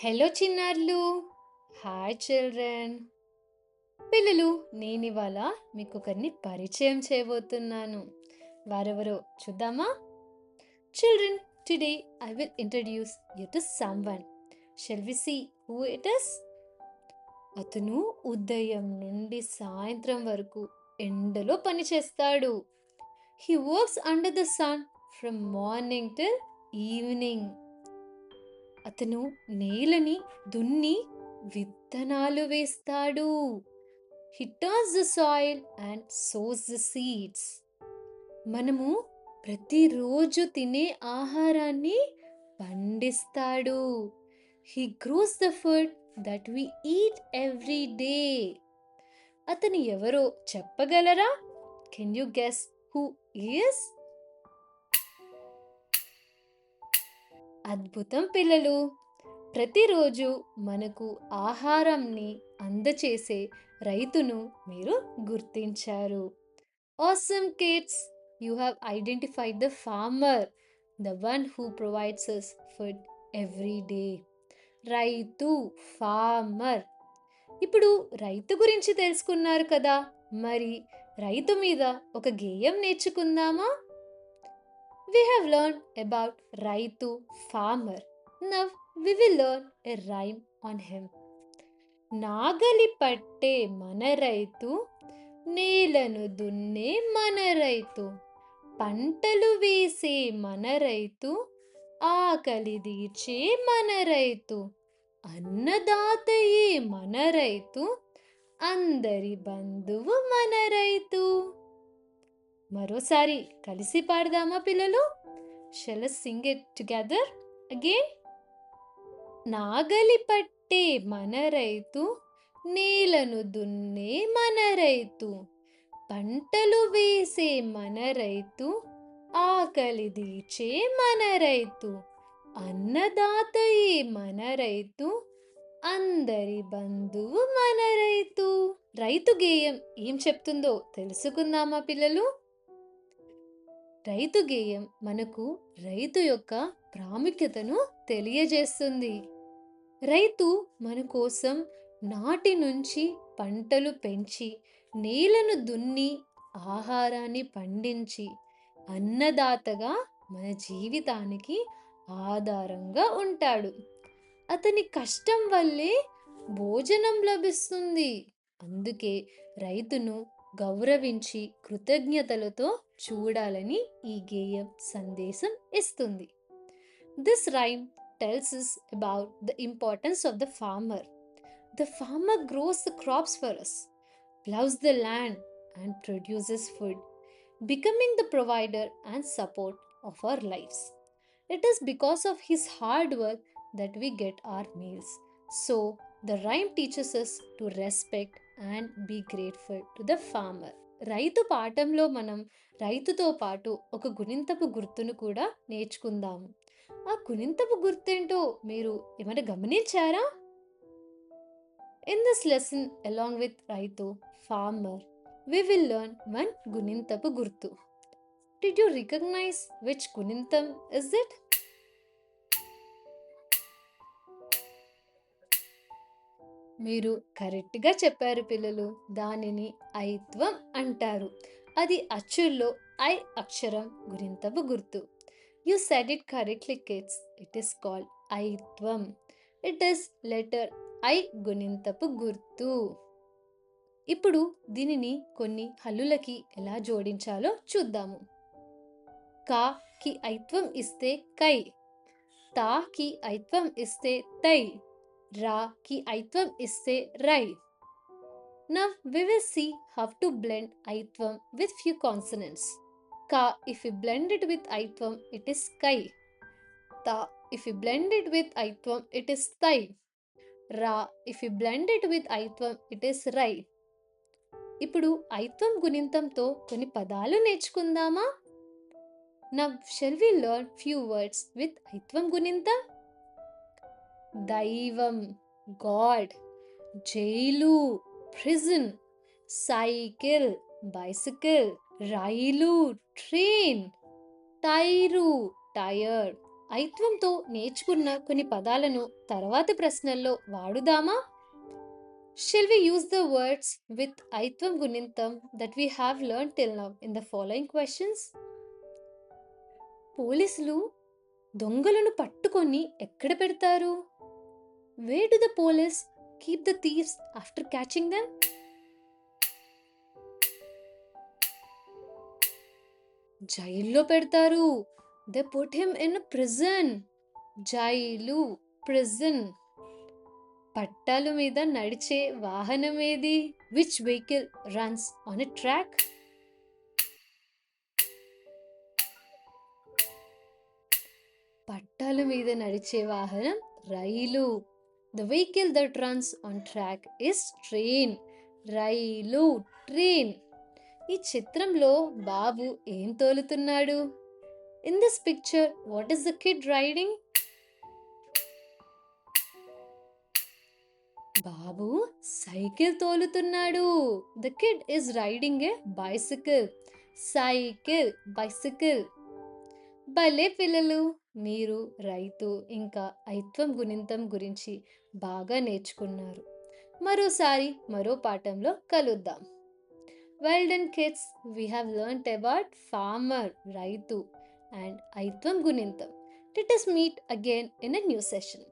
Hello చిన్నారులు. Hi children. పిల్లలు, నేనివాళ మీకు ఒకరిని పరిచయం చేయబోతున్నాను. వారెవరో చూద్దామా? Children, today I will introduce you to someone. Shall we see who it is? అతను ఉదయం నుండి సాయంత్రం వరకు ఎండలో పని చేస్తాడు. He works under the sun from morning till evening. అతను నేలని దున్ని విత్తనాలు వేస్తాడు. He turns the soil and sows the seeds. మనము ప్రతిరోజు తినే ఆహారాన్ని పండిస్తాడు. He grows the food that we eat every day. అతను ఎవరో చెప్పగలరా? Can you guess who is? అద్భుతం పిల్లలు. ప్రతిరోజు మనకు ఆహారంని అందచేసే రైతును మీరు గుర్తించారు. Awesome kids, you have identified the farmer, the one who provides us food every day. రైతు, ఫార్మర్. ఇప్పుడు రైతు గురించి తెలుసుకున్నారు కదా, మరి రైతు మీద ఒక గేయం నేర్చుకుందామా? We have learned about Raitu farmer. Now we will learn a rhyme on him. నాగలి పట్టే మన రైతు, నేలను దున్నే మన రైతు, పంటలు వేసే మన రైతు, ఆకలి తీర్చే మన రైతు, అన్నదాతయే మన రైతు, అందరి బంధువు మన రైతు. మరోసారి కలిసి పాడదామా పిల్లలు? Shall us sing it together again? నాగలి పట్టే మన రైతు, నేలను దున్నే మన రైతు, పంటలు వేసే మన రైతు, ఆకలి తీర్చే మన రైతు, అన్నదాతయే మన రైతు, అందరి బంధువు మన రైతు. రైతు గేయం ఏం చెప్తుందో తెలుసుకుందామా పిల్లలు? రైతు గేయం మనకు రైతు యొక్క ప్రాముఖ్యతను తెలియజేస్తుంది. రైతు మన కోసం నాటి నుంచి పంటలు పెంచి, నేలను దున్ని, ఆహారాన్ని పండించి, అన్నదాతగా మన జీవితానికి ఆధారంగా ఉంటాడు. అతని కష్టం వల్లే భోజనం లభిస్తుంది. అందుకే రైతును గౌరవించి కృతజ్ఞతలతో చూడాలని ఈ గేయం సందేశం ఇస్తుంది. This rhyme tells us about the importance of the farmer. The farmer grows the crops for us, plows the land and produces food, becoming the provider and support of our lives. It is because of his hard work that we get our meals. So, the rhyme teaches us to respect and be grateful to the farmer. రైతు పాఠంలో మనం రైతుతో పాటు ఒక గుణింతపు గుర్తును కూడా నేర్చుకుందాము. ఆ గుణింతపు గుర్తేంటో మీరు ఏమైనా గమనించారా? In this lesson along with రైతు, farmer, we will learn one గుణింతపు గుర్తు. Did you recognize which గుణింతం is it? మీరు కరెక్ట్గా చెప్పారు పిల్లలు. దానిని ఐత్వం అంటారు. అది అచ్చుల్లో ఐ అక్షరం గురింతపు గుర్తు. You said it correctly kids. It is called ఐత్వం. ఇట్ ఈస్ లెటర్ ఐ గుణింతపు గుర్తు. ఇప్పుడు దీనిని కొన్ని హల్లులకి ఎలా జోడించాలో చూద్దాము. కా కి ఐత్వం ఇస్తే కై, తా కి ఐత్వం ఇస్తే తై, రా కి ఐత్వం ఇస్తే రై. Now we will see how to blend aitvam with few consonants. Ka, if we blend it with aitvam, it is kai. Ta, if we blend it with aitvam, it is tai. Ra, if we blend it with aitvam, it is rai. ఇప్పుడు ఐత్వం గుణింతంతో కొన్ని పదాలు నేర్చుకుందామా? Now shall we learn few words with ఐత్వం గుణింతం? దైవం, God, jail, prison, cycle, bicycle, రైలు, train, tyre, tyre, ఐత్వంతో నేర్చుకున్న కొన్ని పదాలను తర్వాతి ప్రశ్నల్లో వాడుదామా? Shall we use the words with ఐత్వం గుణింతం that we have learned till now in the following questions? పోలీసులు దొంగలను పట్టుకొని ఎక్కడ పెడతారు? Where do the police keep the thieves after catching them? జైల్లో పెడతారు. They put him in a prison. Jail, prison. పట్టాల మీద నడిచే వాహనం ఏది? Which vehicle runs on a track? పట్టాల మీద నడిచే వాహనం రైలు. The vehicle that runs on track is train. రైలు, ట్రైన్. ఈ చిత్రంలో బాబు ఏం తోలుతున్నాడు? In this picture, what is the kid riding? బాబు సైకిల్ తోలుతున్నాడు. The kid is riding a bicycle. Cycle, bicycle. భలే పిల్లలు, మీరు రైతు ఇంకా ఐత్వం గుణింతం గురించి బాగా నేర్చుకున్నారు. మరోసారి మరో పాఠంలో కలుద్దాం. Well done kids, we have learnt about farmer, రైతు and ఐత్వం గుణింతం. Let us meet again in a new session.